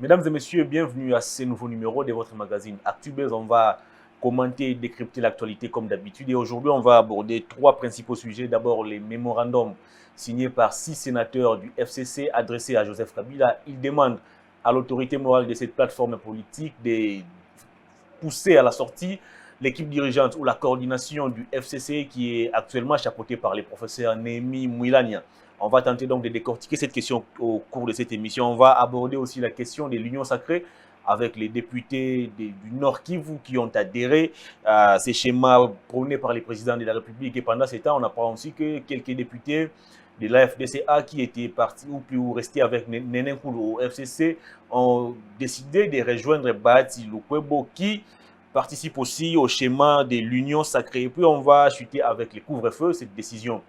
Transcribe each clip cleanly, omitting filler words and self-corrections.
Mesdames et messieurs, bienvenue à ce nouveau numéro de votre magazine ActuBuzz. On va commenter et décrypter l'actualité comme d'habitude. Et aujourd'hui, on va aborder trois principaux sujets. D'abord, les mémorandums signés par 6 sénateurs du FCC adressés à Joseph Kabila. Ils demandent à l'autorité morale de cette plateforme politique de pousser à la sortie l'équipe dirigeante ou la coordination du FCC qui est actuellement chapeautée par le professeur Némi Mouilania. On va tenter donc de décortiquer cette question au cours de cette émission. On va aborder aussi la question de l'union sacrée avec les députés du Nord Kivu qui ont adhéré à ces schémas prônés par les présidents de la République. Et pendant ce temps, on apprend aussi que quelques députés de la FDCA qui étaient partis ou restés avec Néné Nkoulou au FCC ont décidé de rejoindre Bahati Lukwebo qui participe aussi au schéma de l'union sacrée. Et puis on va chuter avec les couvre-feux, cette décision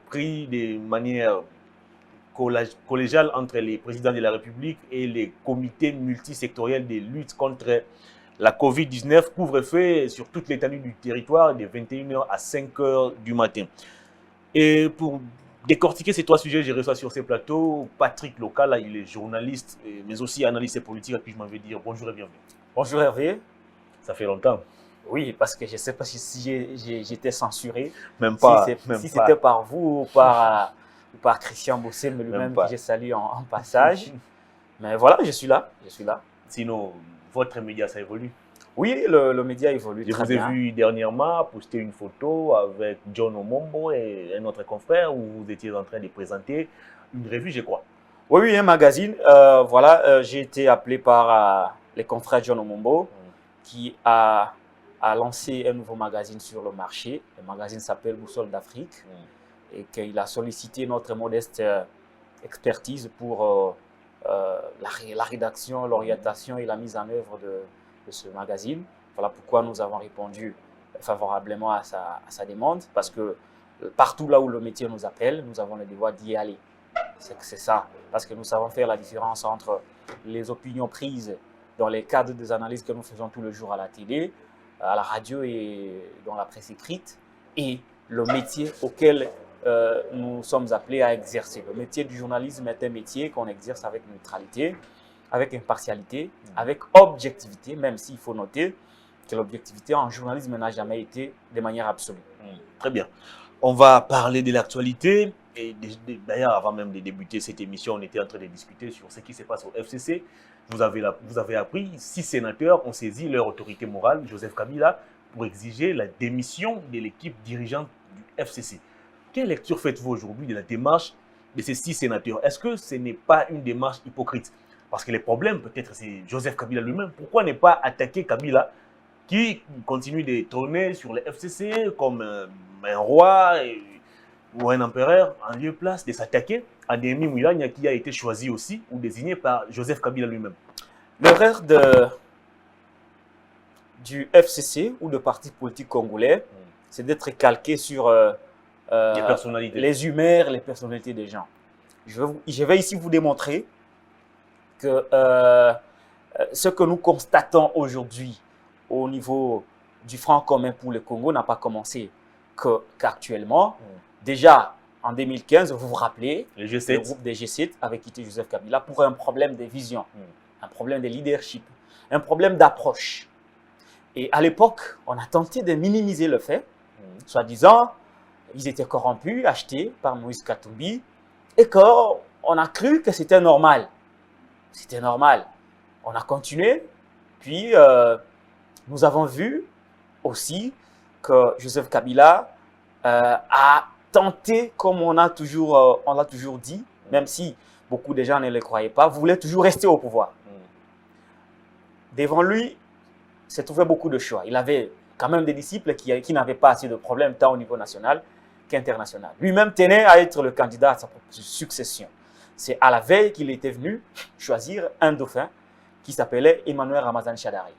prise de manière collégiale entre les présidents de la République et les comités multisectoriels de lutte contre la COVID-19, couvre-feu sur toute l'étendue du territoire de 21h à 5h du matin. Et pour décortiquer ces trois sujets, j'ai reçu sur ces plateaux Patrick Local, là, il est journaliste, mais aussi analyste politique, à qui je m'en vais dire bonjour et bienvenue. Bonjour Hervé. Ça fait longtemps. Oui, parce que je ne sais pas si j'étais censuré. Même pas. Si c'était par vous ou par Christian Bossé, mais lui-même que j'ai salué en passage. Mais voilà, je suis là. Sinon, votre média, ça évolue? Oui, le média évolue très bien. Je vous ai vu dernièrement poster une photo avec John Omombo et un autre confrère où vous étiez en train de présenter une revue, je crois. Oui, un magazine. J'ai été appelé par les confrères John Omombo qui a lancé un nouveau magazine sur le marché. Le magazine s'appelle Boussole d'Afrique et qu'il a sollicité notre modeste expertise pour la rédaction, l'orientation et la mise en œuvre de ce magazine. Voilà pourquoi nous avons répondu favorablement à sa demande, parce que partout là où le métier nous appelle, nous avons le devoir d'y aller. C'est ça, parce que nous savons faire la différence entre les opinions prises dans les cadres des analyses que nous faisons tous les jours à la télé, à la radio et dans la presse écrite, et le métier auquel nous sommes appelés à exercer. Le métier du journalisme est un métier qu'on exerce avec neutralité, avec impartialité, avec objectivité, même s'il faut noter que l'objectivité en journalisme n'a jamais été de manière absolue. Très bien. On va parler de l'actualité. Et d'ailleurs, avant même de débuter cette émission, on était en train de discuter sur ce qui se passe au FCC. Vous avez appris, 6 sénateurs ont saisi leur autorité morale, Joseph Kabila, pour exiger la démission de l'équipe dirigeante du FCC. Quelle lecture faites-vous aujourd'hui de la démarche de ces 6 sénateurs? Est-ce que ce n'est pas une démarche hypocrite? Parce que les problèmes, peut-être, c'est Joseph Kabila lui-même. Pourquoi ne pas attaquer Kabila qui continue de trôner sur le FCC comme un roi ou un empereur en lieu place de s'attaquer à Némi Mouilania qui a été choisi aussi ou désigné par Joseph Kabila lui-même? L'erreur du FCC ou de parti politique congolais, c'est d'être calqué sur les humeurs, les personnalités des gens. Je vais ici vous démontrer que ce que nous constatons aujourd'hui au niveau du Front commun pour le Congo n'a pas commencé qu'actuellement. Déjà, en 2015, vous vous rappelez, le groupe des G7 avait quitté Joseph Kabila pour un problème de vision, un problème de leadership, un problème d'approche. Et à l'époque, on a tenté de minimiser le fait, soi-disant, ils étaient corrompus, achetés par Moïse Katumbi, et qu'on a cru que c'était normal. C'était normal. On a continué, puis nous avons vu aussi que Joseph Kabila a tenté, comme on l'a toujours dit, même si beaucoup de gens ne le croyaient pas, voulait toujours rester au pouvoir. Devant lui, se trouvait beaucoup de choix. Il avait quand même des disciples qui n'avaient pas assez de problèmes, tant au niveau national qu'international. Lui-même tenait à être le candidat à sa propre succession. C'est à la veille qu'il était venu choisir un dauphin qui s'appelait Emmanuel Ramazani Shadari.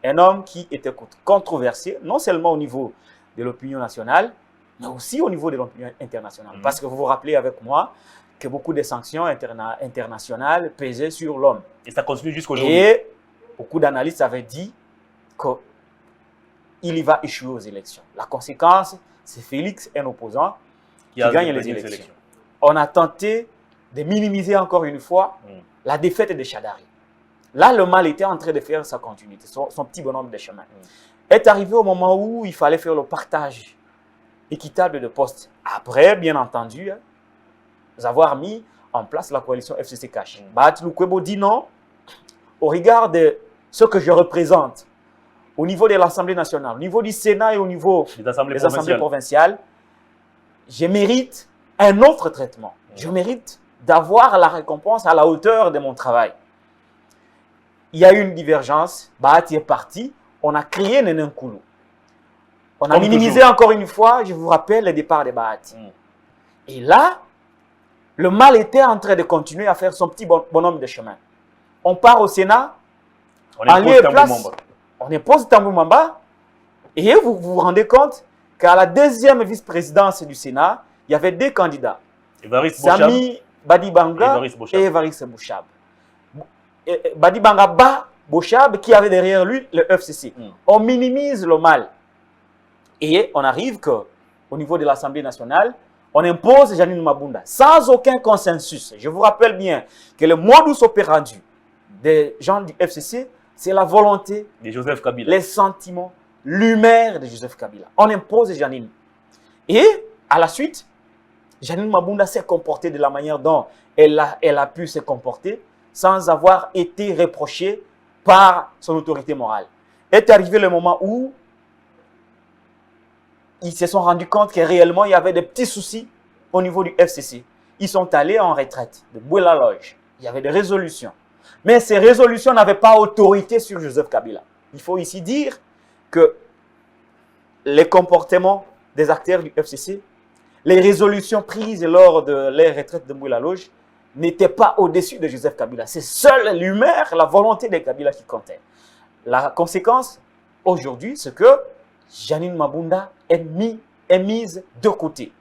Un homme qui était controversé, non seulement au niveau de l'opinion nationale, mais aussi au niveau de l'opinion internationale. Parce que vous vous rappelez avec moi que beaucoup de sanctions internationales pesaient sur l'homme. Et ça continue jusqu'aujourd'hui. Et beaucoup d'analystes avaient dit qu'il y va échouer aux élections. La conséquence, c'est Félix, un opposant, qui gagne les élections. On a tenté de minimiser encore une fois la défaite de Shadari. Là, le mal était en train de faire sa continuité, son petit bonhomme de chemin. Est arrivé au moment où il fallait faire le partage équitable de postes. Après, bien entendu, avoir mis en place la coalition FCC Cash. Bahati Lukwebo dit non, au regard de ce que je représente, au niveau de l'Assemblée nationale, au niveau du Sénat et au niveau des assemblées provinciales, je mérite un autre traitement. Je mérite d'avoir la récompense à la hauteur de mon travail. Il y a eu une divergence, Bahati est parti, on a créé Nenenkulu. On a minimisé encore une fois, je vous rappelle, le départ de Bahati. Et là, le mal était en train de continuer à faire son petit bonhomme de chemin. On part au Sénat, on impose Tambou Mamba, et vous vous rendez compte qu'à la deuxième vice-présidence du Sénat, il y avait deux candidats. Sami Badibanga et Évariste Bouchab. Badibanga bat Bouchab qui avait derrière lui le FCC. On minimise le mal. Et on arrive qu'au niveau de l'Assemblée nationale, on impose Janine Mabunda sans aucun consensus. Je vous rappelle bien que le modus operandi des gens du FCC, c'est la volonté de Joseph Kabila, les sentiments, l'humeur de Joseph Kabila. On impose Janine. Et à la suite, Janine Mabunda s'est comportée de la manière dont elle a pu se comporter sans avoir été reprochée par son autorité morale. Est arrivé le moment où ils se sont rendus compte que réellement il y avait des petits soucis au niveau du FCC. Ils sont allés en retraite de Bouela Loge. Il y avait des résolutions. Mais ces résolutions n'avaient pas autorité sur Joseph Kabila. Il faut ici dire que les comportements des acteurs du FCC, les résolutions prises lors de leur retraite de Bouela Loge n'étaient pas au-dessus de Joseph Kabila. C'est seule l'humeur, la volonté de Kabila qui comptait. La conséquence, aujourd'hui, c'est que Janine Mabunda est mise de côté.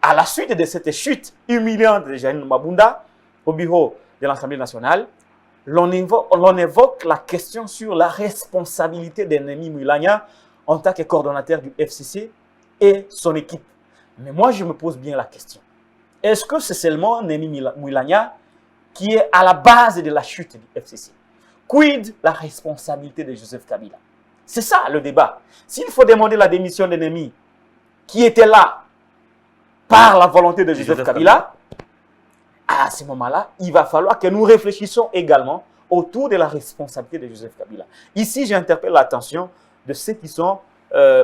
À la suite de cette chute humiliante de Janine Mabunda au bureau de l'Assemblée nationale, l'on évoque la question sur la responsabilité d'Ennemi Moulania en tant que coordonnateur du FCC et son équipe. Mais moi, je me pose bien la question. Est-ce que c'est seulement Ennemi Moulania qui est à la base de la chute du FCC? Quid la responsabilité de Joseph Kabila? C'est ça le débat. S'il faut demander la démission d'Ennemi qui était là par la volonté de Joseph Kabila, à ce moment-là, il va falloir que nous réfléchissions également autour de la responsabilité de Joseph Kabila. Ici, j'interpelle l'attention de ceux qui sont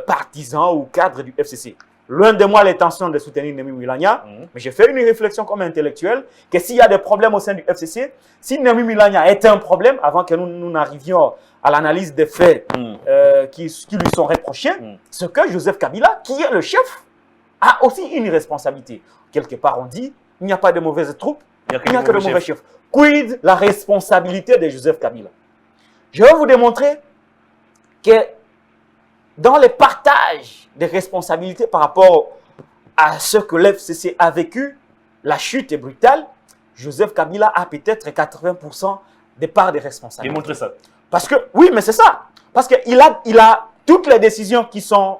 partisans ou cadres du FCC. Loin de moi l'intention de soutenir Nemi Moulania, mais j'ai fait une réflexion comme intellectuelle que s'il y a des problèmes au sein du FCC, si Nemi Moulania est un problème, avant que nous n'arrivions à l'analyse des faits qui lui sont reprochés, c'est que Joseph Kabila, qui est le chef, a aussi une responsabilité. Quelque part, on dit, il n'y a pas de mauvaises troupes, il n'y a que de mauvais chefs. Quid la responsabilité de Joseph Kabila? Je vais vous démontrer que dans les partages des responsabilités par rapport à ce que l'FCC a vécu, la chute est brutale, Joseph Kabila a peut-être 80% des parts des responsabilités. Démontrez ça. Parce que, oui, mais c'est ça. Parce qu'il a toutes les décisions qui sont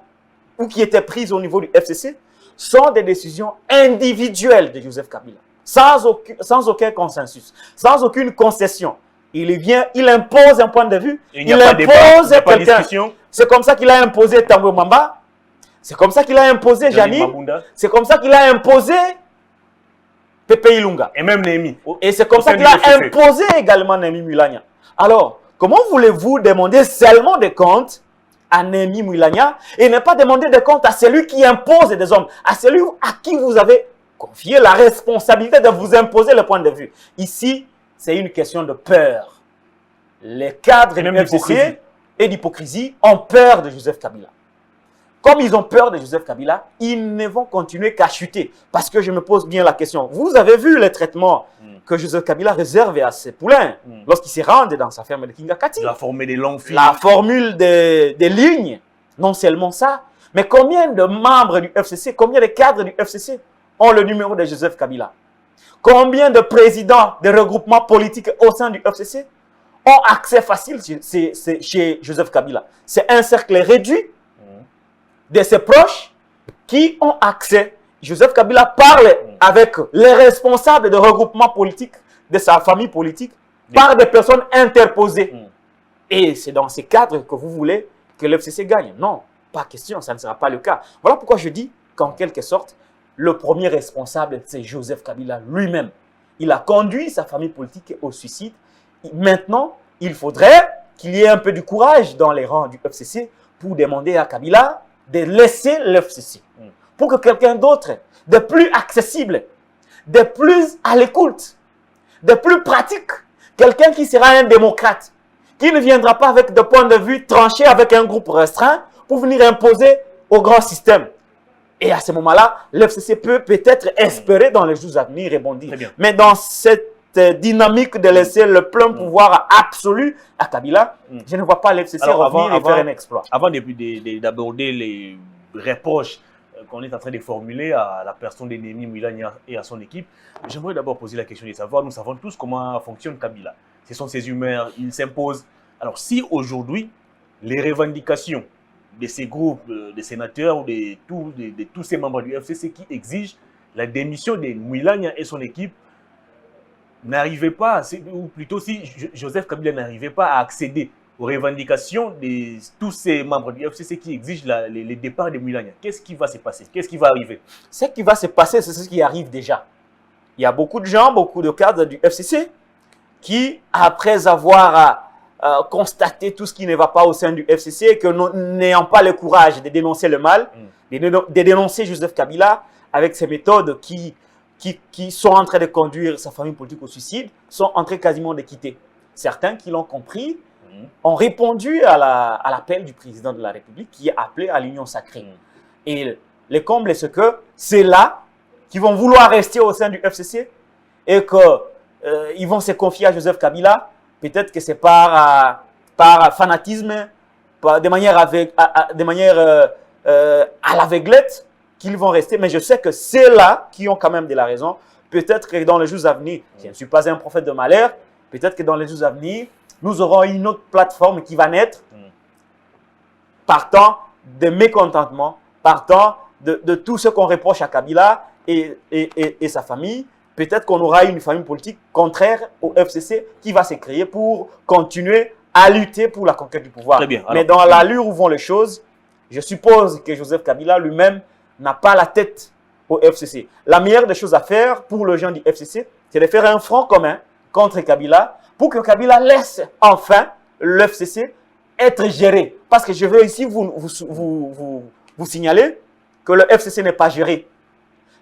ou qui étaient prises au niveau du FCC sont des décisions individuelles de Joseph Kabila. Sans aucun consensus, sans aucune concession. Il impose un point de vue, il impose quelqu'un. C'est comme ça qu'il a imposé Tambou Mamba, c'est comme ça qu'il a imposé Janine, c'est comme ça qu'il a imposé Pepe Ilunga. Et même Némi. Et c'est comme ça qu'il a imposé également Némi Moulania. Alors, comment voulez-vous demander seulement des comptes à Némi Moulania et ne pas demander des comptes à celui qui impose des hommes, à celui à qui vous avez confié la responsabilité de vous imposer le point de vue? Ici, c'est une question de peur. Les cadres du FCC et d'hypocrisie ont peur de Joseph Kabila. Comme ils ont peur de Joseph Kabila, ils ne vont continuer qu'à chuter. Parce que je me pose bien la question. Vous avez vu les traitements que Joseph Kabila réserve à ses poulains lorsqu'il se rend dans sa ferme de Kingakati. La formule des longues files. La formule des lignes. Non seulement ça, mais combien de membres du FCC, combien de cadres du FCC ont le numéro de Joseph Kabila? Combien de présidents de regroupements politiques au sein du FCC ont accès facile chez Joseph Kabila? C'est un cercle réduit de ses proches qui ont accès. Joseph Kabila parle avec les responsables de regroupements politiques de sa famille politique par des personnes interposées. Et c'est dans ces cadres que vous voulez que le FCC gagne. Non, pas question, ça ne sera pas le cas. Voilà pourquoi je dis qu'en quelque sorte, le premier responsable, c'est Joseph Kabila lui-même. Il a conduit sa famille politique au suicide. Maintenant, il faudrait qu'il y ait un peu de courage dans les rangs du FCC pour demander à Kabila de laisser le FCC. Pour que quelqu'un d'autre, de plus accessible, de plus à l'écoute, de plus pratique, quelqu'un qui sera un démocrate, qui ne viendra pas avec des points de vue tranchés avec un groupe restreint pour venir imposer au grand système. Et à ce moment-là, l'FCC peut peut-être espérer dans les jours à venir rebondir. Mais dans cette dynamique de laisser le plein pouvoir absolu à Kabila, je ne vois pas l'FCC revenir et faire un exploit. Avant d'aborder les reproches qu'on est en train de formuler à la personne d'Ennemi Mouilagna et à son équipe, j'aimerais d'abord poser la question de savoir, nous savons tous comment fonctionne Kabila. Ce sont ses humeurs, il s'impose. Alors si aujourd'hui, les revendications de ces groupes de sénateurs ou de tous ces membres du FCC qui exigent la démission de Mouilagna et son équipe n'arrivaient pas, ou plutôt si Joseph Kabila n'arrivait pas à accéder aux revendications de tous ces membres du FCC qui exigent le départ de Mouilagna, qu'est-ce qui va se passer? Qu'est-ce qui va arriver? Ce qui va se passer, c'est ce qui arrive déjà. Il y a beaucoup de gens, beaucoup de cadres du FCC qui, après avoir constaté tout ce qui ne va pas au sein du FCC, et que n'ayant pas le courage de dénoncer le mal, de dénoncer Joseph Kabila avec ses méthodes qui sont en train de conduire sa famille politique au suicide, sont en train quasiment de quitter. Certains qui l'ont compris ont répondu à l'appel du président de la République qui a appelé à l'union sacrée. Et le comble est que c'est là qu'ils vont vouloir rester au sein du FCC et qu'ils vont se confier à Joseph Kabila. Peut-être que c'est par fanatisme, de manière à l'aveuglette qu'ils vont rester. Mais je sais que c'est là qui ont quand même de la raison. Peut-être que dans les jours à venir, je ne suis pas un prophète de malheur, peut-être que dans les jours à venir, nous aurons une autre plateforme qui va naître partant de mécontentement, partant de tout ce qu'on reproche à Kabila et sa famille. Peut-être qu'on aura une famille politique contraire au FCC qui va se créer pour continuer à lutter pour la conquête du pouvoir. Très bien. Alors, mais dans l'allure où vont les choses, je suppose que Joseph Kabila lui-même n'a pas la tête au FCC. La meilleure des choses à faire pour les gens du FCC, c'est de faire un front commun contre Kabila pour que Kabila laisse enfin le FCC être géré. Parce que je veux ici vous signaler que le FCC n'est pas géré.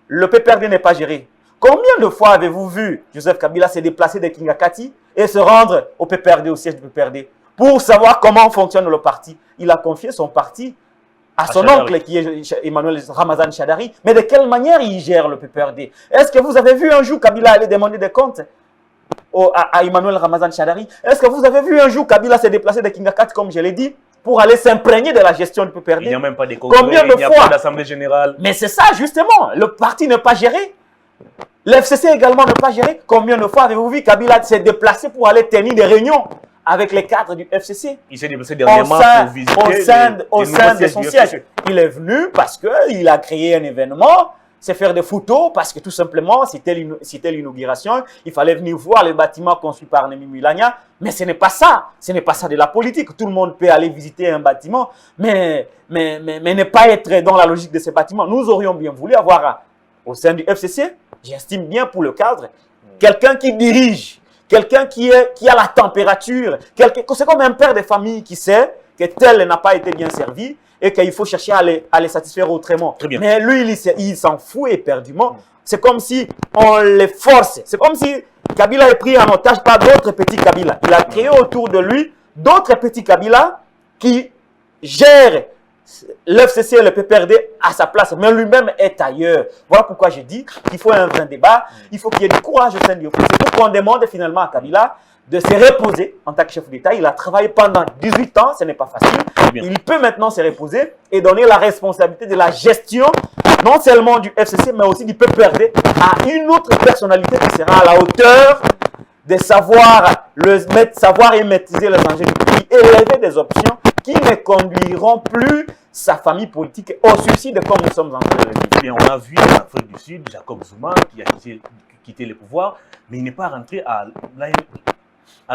Le PPRD n'est pas géré. Combien de fois avez-vous vu Joseph Kabila se déplacer de Kingakati et se rendre au PPRD, au siège du PPRD, pour savoir comment fonctionne le parti? Il a confié son parti à son oncle qui est Emmanuel Ramazan Shadari. Mais de quelle manière il gère le PPRD? Est-ce que vous avez vu un jour Kabila aller demander des comptes à Emmanuel Ramazan Shadari? Est-ce que vous avez vu un jour Kabila se déplacer de Kingakati, comme je l'ai dit, pour aller s'imprégner de la gestion du PPRD? Il n'y a même pas de congrès, il n'y a pas d'assemblée générale. Mais c'est ça justement, le parti n'est pas géré. L'FCC également n'est pas géré. Combien de fois avez-vous vu Kabila s'est déplacé pour aller tenir des réunions avec les cadres du FCC? Il s'est déplacé dernièrement pour visiter au sein de son siège. Il est venu parce qu'il a créé un événement, c'est faire des photos parce que tout simplement, c'était l'inauguration. Il fallait venir voir le bâtiment construit par Ennemi Mouilagna. Mais ce n'est pas ça. Ce n'est pas ça de la politique. Tout le monde peut aller visiter un bâtiment, mais ne pas être dans la logique de ce bâtiment. Nous aurions bien voulu avoir au sein du FCC, j'estime bien pour le cadre, quelqu'un qui dirige, quelqu'un qui a la température, c'est comme un père de famille qui sait que tel n'a pas été bien servi et qu'il faut chercher à les satisfaire autrement. Mais lui, il s'en fout éperdument. C'est comme si on les force. C'est comme si Kabila est pris en otage par d'autres petits Kabila. Il a créé autour de lui d'autres petits Kabila qui gèrent l'FCC et le PPRD à sa place, mais lui-même est ailleurs. Voilà pourquoi je dis qu'il faut un vrai débat, il faut qu'il y ait du courage au sein du FCC. Il faut qu'on demande finalement à Kabila de se reposer en tant que chef d'État. Il a travaillé pendant 18 ans, ce n'est pas facile. Il peut maintenant se reposer et donner la responsabilité de la gestion, non seulement du FCC, mais aussi du PPRD, à une autre personnalité qui sera à la hauteur de savoir et maîtriser les enjeux du pays, et lever des options qui ne conduiront plus sa famille politique au suicide comme nous sommes en train de le dire. Bien, on a vu en Afrique du Sud, Jacob Zuma qui a quitté le pouvoir, mais il n'est pas rentré à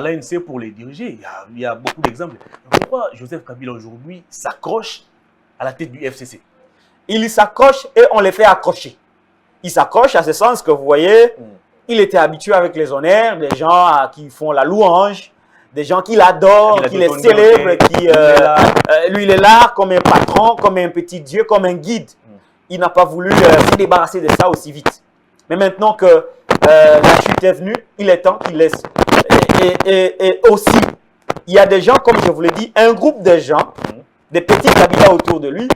l'ANC pour les diriger. Il y a beaucoup d'exemples. Pourquoi Joseph Kabila aujourd'hui s'accroche à la tête du FCC? Il s'accroche et on les fait accrocher. Il s'accroche à ce sens que vous voyez, il était habitué avec les honneurs, des gens qui font la louange, des gens qui l'adorent, qui les célèbrent, lui il est là comme un patron, comme un petit dieu, comme un guide. Il n'a pas voulu se débarrasser de ça aussi vite. Mais maintenant que la chute est venue, il est temps qu'il laisse. Et aussi, il y a des gens, comme je vous l'ai dit, un groupe de gens, des petits Kabila autour de lui,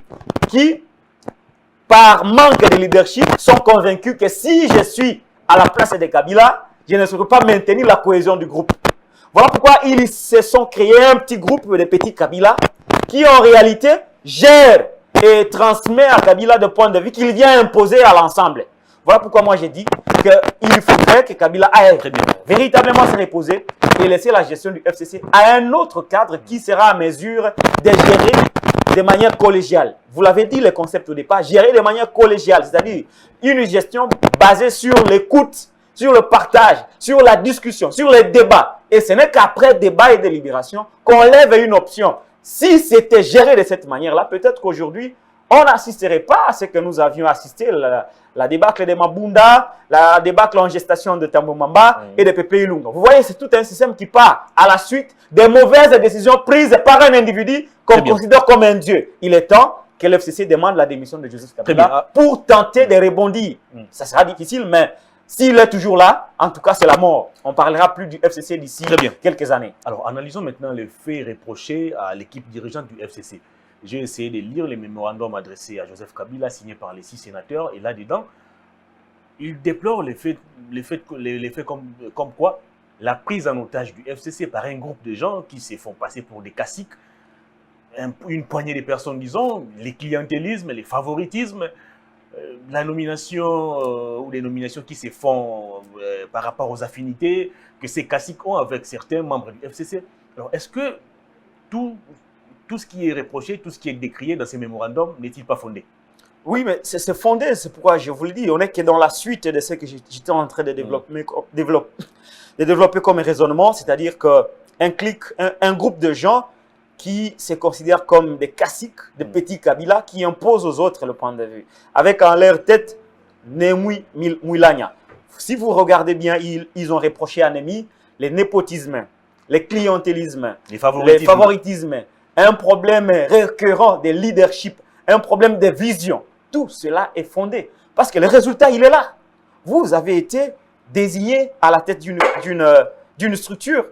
qui, par manque de leadership, sont convaincus que si je suis à la place des Kabila, je ne saurais pas maintenir la cohésion du groupe. Voilà pourquoi ils se sont créés un petit groupe de petits Kabila qui, en réalité, gèrent et transmet à Kabila de points de vue qu'il vient imposer à l'ensemble. Voilà pourquoi moi j'ai dit qu'il faudrait que Kabila aille véritablement se reposer et laisser la gestion du FCC à un autre cadre qui sera à mesure de gérer de manière collégiale. Vous l'avez dit, le concept au départ, gérer de manière collégiale, c'est-à-dire une gestion basée sur l'écoute, sur le partage, sur la discussion, sur les débats. Et ce n'est qu'après débat et délibération qu'on lève une option. Si c'était géré de cette manière-là, peut-être qu'aujourd'hui, on n'assisterait pas à ce que nous avions assisté, la débâcle de Mabunda, la débâcle en gestation de Tambo Mamba et de Pepe Ilunga. Vous voyez, c'est tout un système qui part à la suite des mauvaises décisions prises par un individu qu'on considère comme un dieu. Il est temps que l'FCC demande la démission de Joseph Kabila pour tenter de rebondir. Ça sera difficile, mais s'il est toujours là, en tout cas, c'est la mort. On ne parlera plus du FCC d'ici quelques années. Alors, analysons maintenant les faits reprochés à l'équipe dirigeante du FCC. J'ai essayé de lire les mémorandums adressés à Joseph Kabila, signés par les 6 sénateurs. Et là-dedans, il déplore les faits comme quoi la prise en otage du FCC par un groupe de gens qui se font passer pour des caciques, une poignée de personnes, disons, les clientélismes, les favoritismes, la nomination ou les nominations qui se font par rapport aux affinités que ces caciques ont avec certains membres du FCC. Alors, est-ce que tout ce qui est reproché, tout ce qui est décrié dans ces mémorandums n'est-il pas fondé? Oui, mais c'est fondé, c'est pourquoi je vous le dis. On est que dans la suite de ce que j'étais en train de développer comme raisonnement, c'est-à-dire qu'un groupe de gens qui se considèrent comme des caciques, des petits Kabila, qui imposent aux autres le point de vue, avec en leur tête Némoui Mouilania. Si vous regardez bien, ils ont reproché à Némi les népotismes, les clientélismes, les favoritismes, un problème récurrent de leadership, un problème de vision. Tout cela est fondé. Parce que le résultat, il est là. Vous avez été désigné à la tête d'une structure,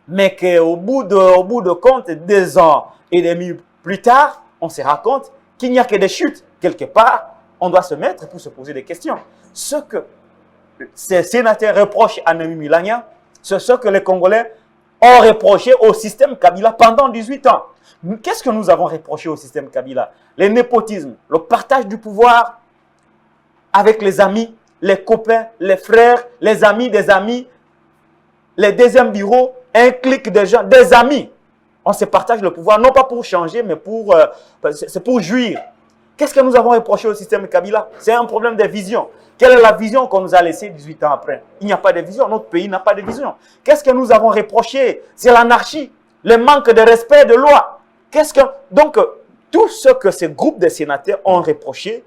mais qu'au bout de compte, 2 ans et demi plus tard, on se rend compte qu'il n'y a que des chutes. Quelque part, on doit se mettre pour se poser des questions. Ce que ces sénateurs reprochent à Némi Mouilania, c'est ce que les Congolais ont reproché au système Kabila pendant 18 ans. Qu'est-ce que nous avons reproché au système Kabila? Le népotisme, le partage du pouvoir avec les amis, les copains, les frères, les amis des amis, les deuxièmes bureaux, un clic de gens, des amis. On se partage le pouvoir, non pas pour changer, mais c'est pour jouir. Qu'est-ce que nous avons reproché au système Kabila? C'est un problème de vision. Quelle est la vision qu'on nous a laissée 18 ans après? Il n'y a pas de vision, notre pays n'a pas de vision. Qu'est-ce que nous avons reproché? C'est l'anarchie, le manque de respect de loi. Donc, tout ce que ces groupes de sénateurs ont reproché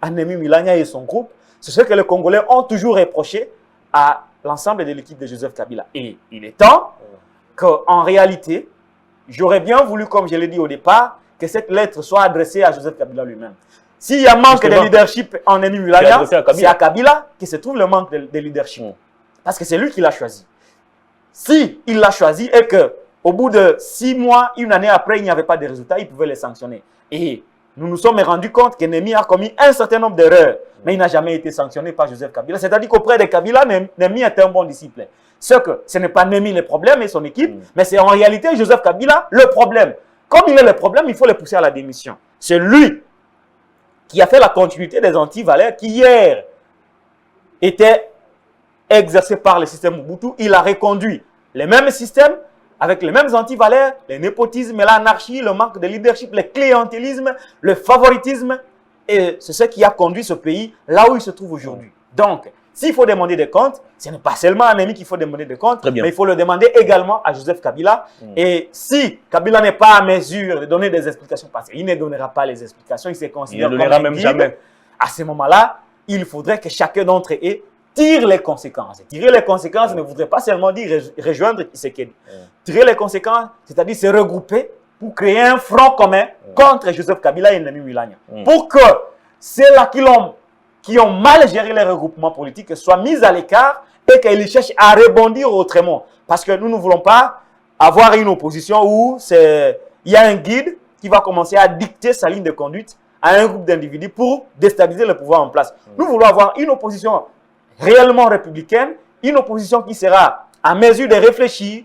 à Némi Mouilania et son groupe, c'est ce que les Congolais ont toujours reproché à l'ensemble de l'équipe de Joseph Kabila. Et il est temps qu'en réalité, j'aurais bien voulu, comme je l'ai dit au départ, que cette lettre soit adressée à Joseph Kabila lui-même. S'il y a manque de leadership en Némi Mouilania, c'est à Kabila que se trouve le manque de leadership. Parce que c'est lui qui l'a choisi. Si il l'a choisi et que au bout de 6 mois, 1 année après, il n'y avait pas de résultats, il pouvait les sanctionner. Et nous nous sommes rendus compte que Némi a commis un certain nombre d'erreurs, mais il n'a jamais été sanctionné par Joseph Kabila. C'est-à-dire qu'auprès de Kabila, Némi était un bon disciple. Ce n'est pas Némi le problème et son équipe, mais c'est en réalité Joseph Kabila le problème. Comme il est le problème, il faut le pousser à la démission. C'est lui qui a fait la continuité des anti-valeurs qui hier étaient exercés par le système Mobutu. Il a reconduit les mêmes systèmes avec les mêmes antivaleurs, le népotisme, l'anarchie, le manque de leadership, le clientélisme, le favoritisme. Et c'est ce qui a conduit ce pays là où il se trouve aujourd'hui. Donc, s'il faut demander des comptes, ce n'est pas seulement à un ami qu'il faut demander des comptes, mais il faut le demander également à Joseph Kabila. Et si Kabila n'est pas à mesure de donner des explications, parce qu'il ne donnera pas les explications, il se considère comme un guide, à ce moment-là, il faudrait que chacun d'entre eux tire les conséquences. Tirer les conséquences ne voudrait pas seulement dire rejoindre Tshisekedi. Tirer les conséquences, c'est-à-dire se regrouper pour créer un front commun contre Joseph Kabila et Nemi Wilanya. Pour que ceux-là qui ont mal géré les regroupements politiques soient mis à l'écart et qu'ils cherchent à rebondir autrement. Parce que nous ne voulons pas avoir une opposition où il y a un guide qui va commencer à dicter sa ligne de conduite à un groupe d'individus pour déstabiliser le pouvoir en place. Nous voulons avoir une opposition réellement républicaine, une opposition qui sera à mesure de réfléchir,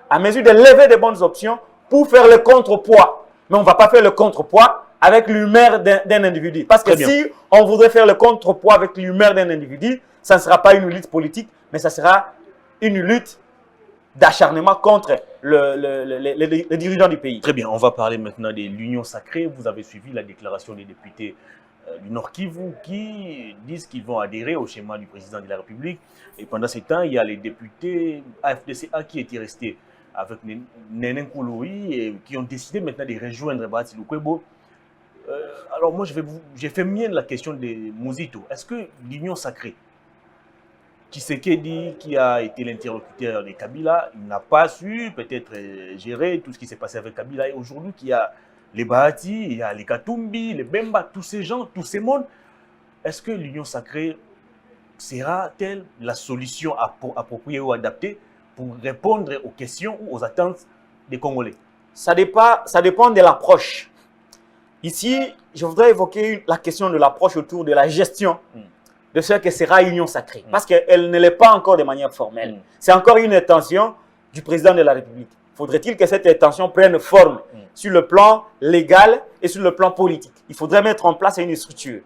à mesure de lever des bonnes options pour faire le contrepoids. Mais on ne va pas faire le contrepoids avec l'humeur d'un individu. Parce que si on voudrait faire le contrepoids avec l'humeur d'un individu, ça ne sera pas une lutte politique, mais ça sera une lutte d'acharnement contre les dirigeants du pays. Très bien, on va parler maintenant de l'Union sacrée. Vous avez suivi la déclaration des députés du Nord Kivu qui disent qu'ils vont adhérer au schéma du président de la République. Et pendant ce temps, il y a les députés AFDCA qui étaient restés avec Néné Nkouloui et qui ont décidé maintenant de rejoindre Bahati Lukwebo. Alors moi, j'ai fait mienne la question de Mouzito. Est-ce que l'Union sacrée, Tshisekedi, qui a été l'interlocuteur de Kabila, il n'a pas su peut-être gérer tout ce qui s'est passé avec Kabila. Et aujourd'hui, il y a les Bahati, il y a les Katumbi, les Bemba, tous ces gens, tous ces mondes. Est-ce que l'Union sacrée sera-t-elle la solution appropriée ou adaptée pour répondre aux questions ou aux attentes des Congolais? Ça dépend de l'approche. Ici, je voudrais évoquer la question de l'approche autour de la gestion de ce que sera l'Union sacrée. Parce qu'elle ne l'est pas encore de manière formelle. C'est encore une intention du président de la République. Faudrait-il que cette intention prenne forme sur le plan légal et sur le plan politique? Il faudrait mettre en place une structure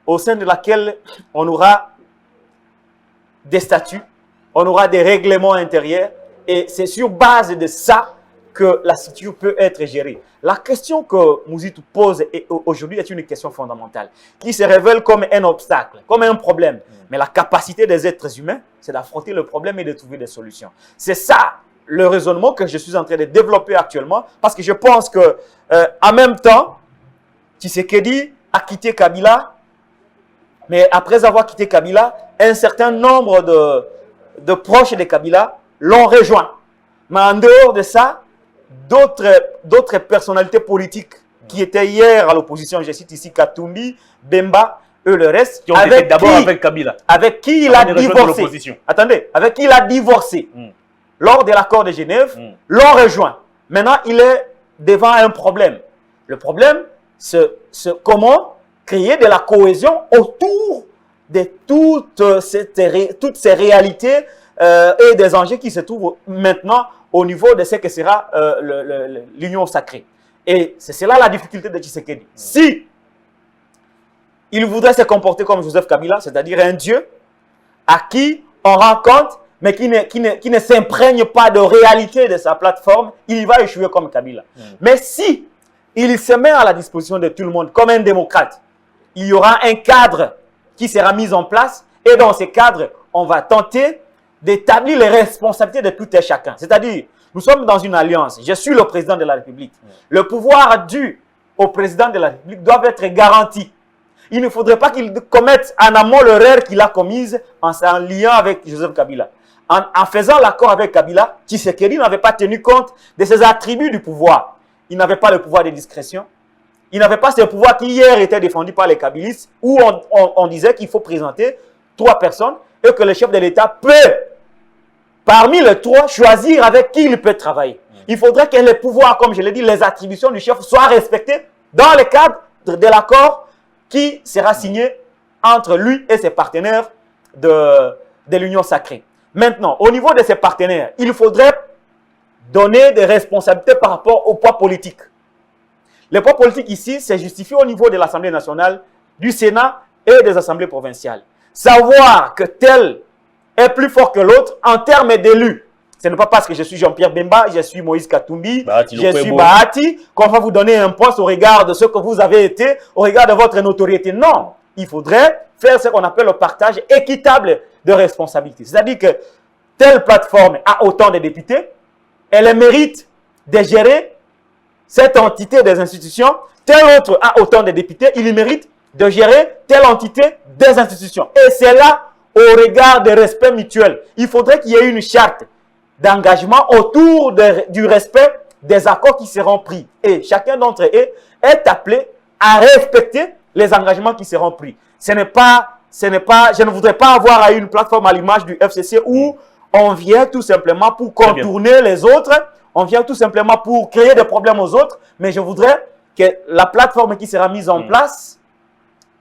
au sein de laquelle on aura des statuts, on aura des règlements intérieurs et c'est sur base de ça que la structure peut être gérée. La question que Mouzito pose aujourd'hui est une question fondamentale qui se révèle comme un obstacle, comme un problème. Mais la capacité des êtres humains, c'est d'affronter le problème et de trouver des solutions. C'est ça le raisonnement que je suis en train de développer actuellement parce que je pense que en même temps, Tshisekedi a quitté Kabila, mais après avoir quitté Kabila, un certain nombre de proches de Kabila l'ont rejoint. Mais en dehors de ça, d'autres personnalités politiques qui étaient hier à l'opposition, je cite ici Katumbi, Bemba, eux le reste, qui ont été d'abord avec Kabila, avec qui il a divorcé. Attendez, avec qui il a divorcé lors de l'accord de Genève, l'ont rejoint. Maintenant, il est devant un problème. Le problème, c'est comment créer de la cohésion autour de toutes ces réalités et des enjeux qui se trouvent maintenant au niveau de ce que sera l'Union sacrée. Et c'est cela la difficulté de Tshisekedi. Si il voudrait se comporter comme Joseph Kabila, c'est-à-dire un dieu à qui on rend compte, mais qui ne s'imprègne pas de réalité de sa plateforme, il va échouer comme Kabila. Mais si il se met à la disposition de tout le monde comme un démocrate, il y aura un cadre qui sera mis en place et dans ce cadre, on va tenter d'établir les responsabilités de tout et chacun. C'est-à-dire, nous sommes dans une alliance. Je suis le président de la République. Le pouvoir dû au président de la République doit être garanti. Il ne faudrait pas qu'il commette en amont l'erreur qu'il a commise en liant avec Joseph Kabila. En faisant l'accord avec Kabila, Tshisekedi n'avait pas tenu compte de ses attributs du pouvoir. Il n'avait pas le pouvoir de discrétion. Il n'avait pas ce pouvoir qui hier était défendu par les Kabilistes où on disait qu'il faut présenter 3 personnes et que le chef de l'État peut, parmi les 3, choisir avec qui il peut travailler. Il faudrait que les pouvoirs, comme je l'ai dit, les attributions du chef soient respectées dans le cadre de l'accord qui sera signé entre lui et ses partenaires de l'Union sacrée. Maintenant, au niveau de ses partenaires, il faudrait donner des responsabilités par rapport au poids politique. Le poids politique ici, c'est justifié au niveau de l'Assemblée nationale, du Sénat et des assemblées provinciales. Savoir que tel est plus fort que l'autre en termes d'élus, Ce n'est pas parce que je suis Jean-Pierre Bemba, je suis Moïse Katumbi, je suis Lokwebo. Bahati, qu'on va vous donner un poste au regard de ce que vous avez été, au regard de votre notoriété. Non, il faudrait faire ce qu'on appelle le partage équitable de responsabilités. C'est-à-dire que telle plateforme a autant de députés, elle mérite de gérer cette entité des institutions, telle autre a autant de députés, il mérite de gérer telle entité des institutions. Et c'est là, au regard des respects mutuels, il faudrait qu'il y ait une charte d'engagement autour du respect des accords qui seront pris. Et chacun d'entre eux est appelé à respecter les engagements qui seront pris. Je ne voudrais pas avoir une plateforme à l'image du FCC où on vient tout simplement pour contourner les autres, on vient tout simplement pour créer des problèmes aux autres, mais je voudrais que la plateforme qui sera mise en place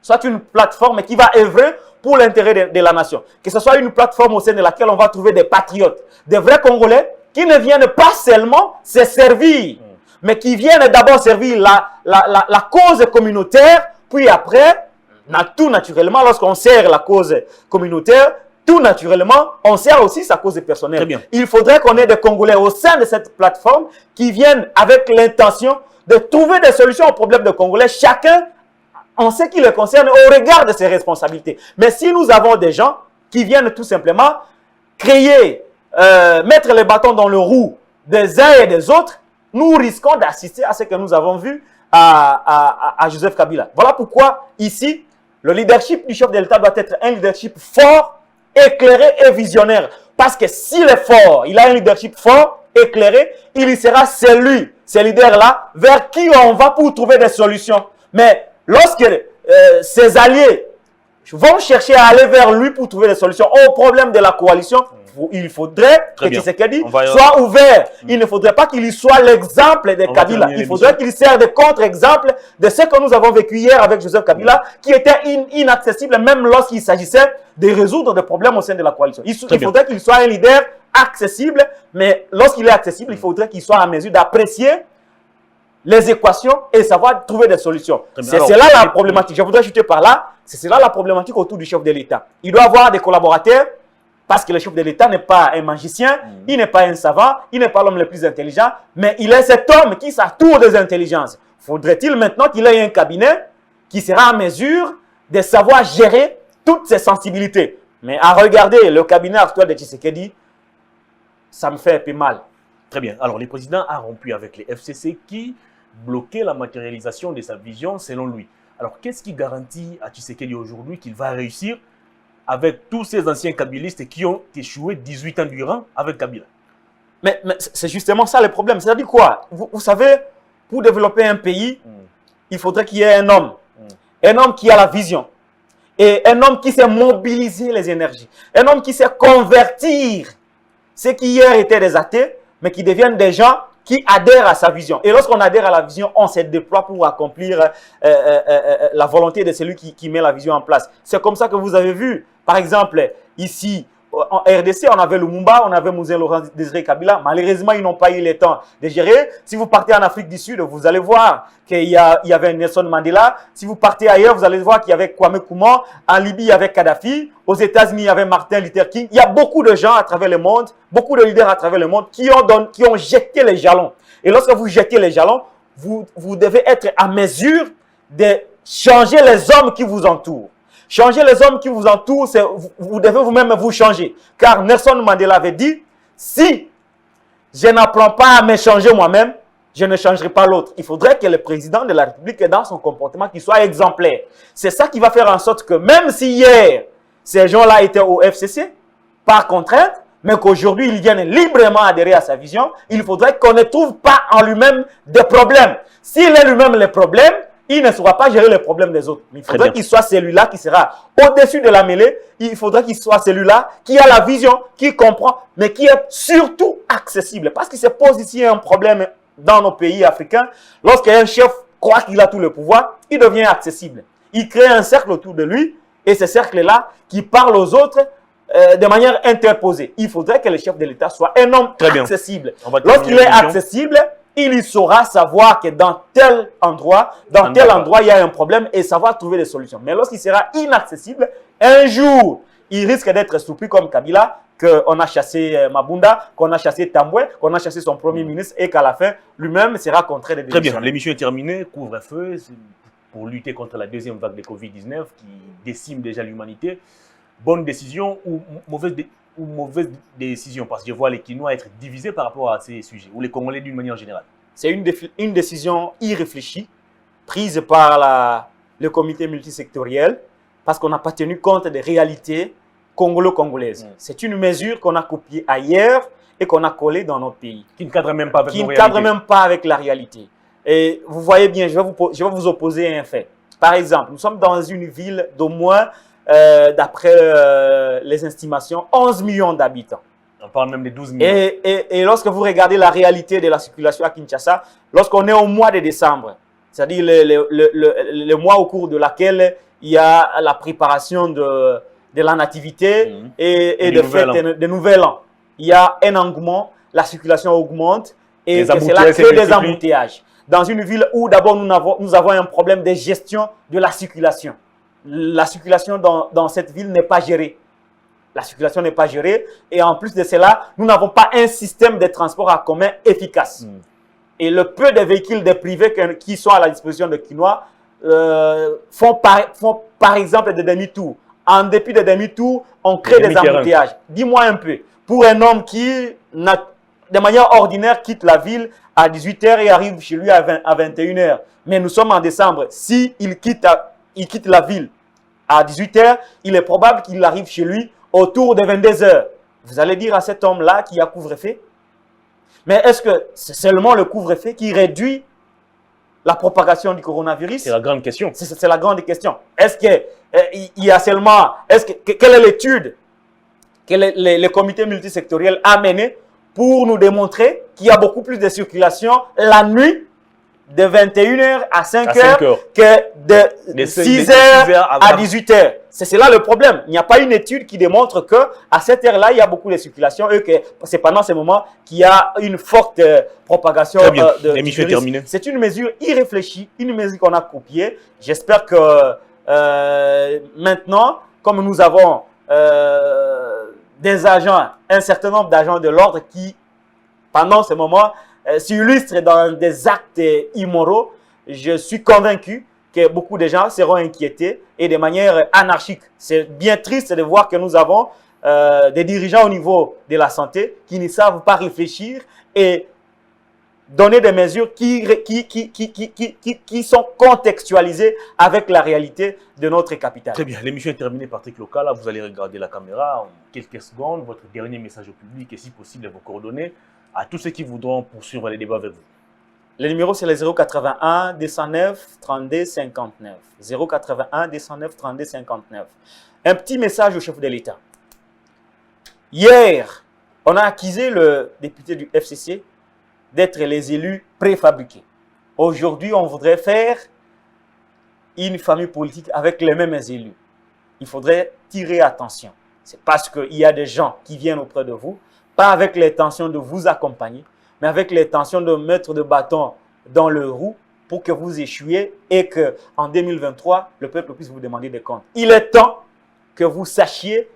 soit une plateforme qui va œuvrer pour l'intérêt de la nation. Que ce soit une plateforme au sein de laquelle on va trouver des patriotes, des vrais Congolais qui ne viennent pas seulement se servir, mais qui viennent d'abord servir la cause communautaire, puis après, tout naturellement, lorsqu'on sert la cause communautaire, tout naturellement, on sert aussi sa cause personnelle. Très bien. Il faudrait qu'on ait des Congolais au sein de cette plateforme qui viennent avec l'intention de trouver des solutions aux problèmes des Congolais, chacun en ce qui le concerne au regard de ses responsabilités. Mais si nous avons des gens qui viennent tout simplement créer, mettre les bâtons dans le roue des uns et des autres, nous risquons d'assister à ce que nous avons vu à Joseph Kabila. Voilà pourquoi ici, le leadership du chef de l'État doit être un leadership fort, éclairé et visionnaire. Parce que s'il est fort, il a un leadership fort, éclairé, il sera celui, ces leaders-là, vers qui on va pour trouver des solutions. Mais lorsque ses alliés vont chercher à aller vers lui pour trouver des solutions au problème de la coalition, il faudrait que Tshisekedi soit ouvert. Il ne faudrait pas qu'il y soit l'exemple de Kabila. Il faudrait qu'il serve de contre-exemple de ce que nous avons vécu hier avec Joseph Kabila, qui était inaccessible même lorsqu'il s'agissait de résoudre des problèmes au sein de la coalition. Il faudrait qu'il soit un leader accessible, mais lorsqu'il est accessible, il faudrait qu'il soit en mesure d'apprécier les équations et savoir trouver des solutions. C'est là la problématique. Je voudrais ajouter par là, c'est là la problématique autour du chef de l'État. Il doit avoir des collaborateurs parce que le chef de l'État n'est pas un magicien, il n'est pas un savant, il n'est pas l'homme le plus intelligent, mais il est cet homme qui s'entoure des intelligences. Faudrait-il maintenant qu'il ait un cabinet qui sera en mesure de savoir gérer toutes ces sensibilités? Mais à regarder le cabinet actuel de Tshisekedi, ça me fait un peu mal. Très bien. Alors, le président a rompu avec les FCC qui bloquaient la matérialisation de sa vision selon lui. Alors, qu'est-ce qui garantit à Tshisekedi aujourd'hui qu'il va réussir avec tous ces anciens kabylistes qui ont échoué 18 ans durant avec Kabila? Mais c'est justement ça le problème. C'est-à-dire quoi? Vous savez, pour développer un pays, il faudrait qu'il y ait un homme. Un homme qui a la vision. Et un homme qui sait mobiliser les énergies. Un homme qui sait convertir ceux qui hier étaient des athées, mais qui deviennent des gens qui adhèrent à sa vision. Et lorsqu'on adhère à la vision, on se déploie pour accomplir la volonté de celui qui met la vision en place. C'est comme ça que vous avez vu, par exemple, ici, en RDC, on avait Lumumba, on avait Mzee Laurent Désiré Kabila. Malheureusement, ils n'ont pas eu le temps de gérer. Si vous partez en Afrique du Sud, vous allez voir qu'il y avait Nelson Mandela. Si vous partez ailleurs, vous allez voir qu'il y avait Kwame Nkrumah. En Libye, il y avait Kadhafi. Aux États-Unis, il y avait Martin Luther King. Il y a beaucoup de gens à travers le monde, beaucoup de leaders à travers le monde qui ont jeté les jalons. Et lorsque vous jetez les jalons, vous devez être à mesure de changer les hommes qui vous entourent. Changer les hommes qui vous entourent, vous devez vous-même vous changer. Car Nelson Mandela avait dit, si je n'apprends pas à me changer moi-même, je ne changerai pas l'autre. Il faudrait que le président de la République, dans son comportement, qu'il soit exemplaire. C'est ça qui va faire en sorte que même si hier, ces gens-là étaient au FCC, par contrainte, mais qu'aujourd'hui, ils viennent librement adhérer à sa vision, il faudrait qu'on ne trouve pas en lui-même des problèmes. S'il est lui-même les problèmes, il ne saura pas gérer les problèmes des autres. Il faudrait qu'il soit celui-là qui sera au-dessus de la mêlée. Il faudrait qu'il soit celui-là qui a la vision, qui comprend, mais qui est surtout accessible. Parce qu'il se pose ici un problème dans nos pays africains. Lorsqu'un chef croit qu'il a tout le pouvoir, il devient accessible. Il crée un cercle autour de lui et ce cercle-là qui parle aux autres de manière interposée. Il faudrait que le chef de l'État soit un homme accessible. Lorsqu'il est accessible, il saura savoir que dans tel endroit, il y a un problème et savoir trouver des solutions. Mais lorsqu'il sera inaccessible, un jour, il risque d'être soupli comme Kabila qu'on a chassé Mabunda, qu'on a chassé Tamboué, qu'on a chassé son premier ministre et qu'à la fin, lui-même sera contraint de démissionner. Très bien, l'émission est terminée. Couvre-feu pour lutter contre la deuxième vague de Covid-19 qui décime déjà l'humanité. Bonne décision ou mauvaise décision? Parce que je vois les Kinois être divisés par rapport à ces sujets, ou les Congolais d'une manière générale. C'est une décision irréfléchie, prise par le comité multisectoriel, parce qu'on n'a pas tenu compte des réalités congolo-congolaises. C'est une mesure qu'on a copiée ailleurs et qu'on a collée dans notre pays. Qui ne cadre même pas avec nos réalités. Qui ne cadre même pas avec la réalité. Et vous voyez bien, je vais vous opposer un fait. Par exemple, nous sommes dans une ville d'au moins, d'après les estimations, 11 millions d'habitants. On parle même de 12 millions. Et lorsque vous regardez la réalité de la circulation à Kinshasa, lorsqu'on est au mois de décembre, c'est-à-dire le mois au cours de laquelle il y a la préparation de la nativité et de fêtes de nouvel an, il y a un engouement, la circulation augmente et c'est là que des embouteillages. Dans une ville où d'abord nous avons un problème de gestion de la circulation. La circulation dans cette ville n'est pas gérée. La circulation n'est pas gérée et en plus de cela, nous n'avons pas un système de transport en commun efficace. Et le peu de véhicules de privés qui sont à la disposition de Kinois font par exemple des demi-tours. En dépit des demi-tours, on crée des embouteillages. Dis-moi un peu, pour un homme qui, de manière ordinaire, quitte la ville à 18 h et arrive chez lui à 21 h, mais nous sommes en décembre, s'il quitte la ville à 18 h, il est probable qu'il arrive chez lui autour de 22 h. Vous allez dire à cet homme-là qui a couvre-feu? Mais est-ce que c'est seulement le couvre-feu qui réduit la propagation du coronavirus? C'est la grande question. C'est la grande question. Est-ce qu'il y a seulement... Quelle est l'étude que le comité multisectoriel a menée pour nous démontrer qu'il y a beaucoup plus de circulation la nuit de 21 h à 5 h que de 6 h à 18 h. C'est là le problème. Il n'y a pas une étude qui démontre qu'à cette heure-là, il y a beaucoup de circulation et que c'est pendant ce moment qu'il y a une forte propagation de l'émission est terminée. C'est une mesure irréfléchie, une mesure qu'on a copiée. J'espère que maintenant, comme nous avons des agents, un certain nombre d'agents de l'ordre qui, pendant ce moment, s'illustrent dans des actes immoraux, je suis convaincu que beaucoup de gens seront inquiétés et de manière anarchique. C'est bien triste de voir que nous avons des dirigeants au niveau de la santé qui ne savent pas réfléchir et donner des mesures qui sont contextualisées avec la réalité de notre capitale. Très bien, l'émission est terminée, Patrick Lokala. Vous allez regarder la caméra en quelques secondes, votre dernier message au public et si possible vos coordonnées à tous ceux qui voudront poursuivre les débats avec vous. Le numéro c'est le 081 209 32 59. 081 209 32 59. Un petit message au chef de l'État. Hier, on a accusé le député du FCC d'être les élus préfabriqués. Aujourd'hui, on voudrait faire une famille politique avec les mêmes élus. Il faudrait tirer attention. C'est parce qu'il y a des gens qui viennent auprès de vous, pas avec l'intention de vous accompagner, mais avec l'intention de mettre de bâton dans le roue pour que vous échouiez et qu'en 2023, le peuple puisse vous demander des comptes. Il est temps que vous sachiez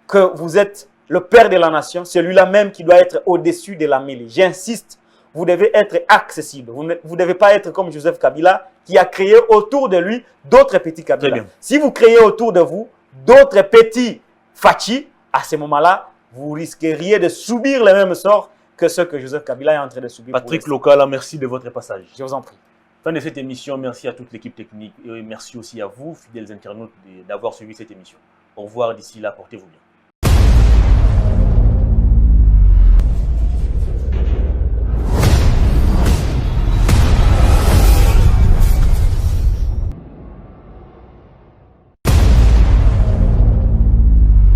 que vous êtes le père de la nation, celui-là même qui doit être au-dessus de la mêlée. J'insiste, vous devez être accessible. Vous ne devez pas être comme Joseph Kabila qui a créé autour de lui d'autres petits Kabila. Si vous créez autour de vous d'autres petits Fachi, à ce moment-là, vous risqueriez de subir le même sort que ce que Joseph Kabila est en train de subir. Patrick Lokala, merci de votre passage. Je vous en prie. Fin de cette émission, merci à toute l'équipe technique et merci aussi à vous, fidèles internautes, d'avoir suivi cette émission. Au revoir, d'ici là, portez-vous bien.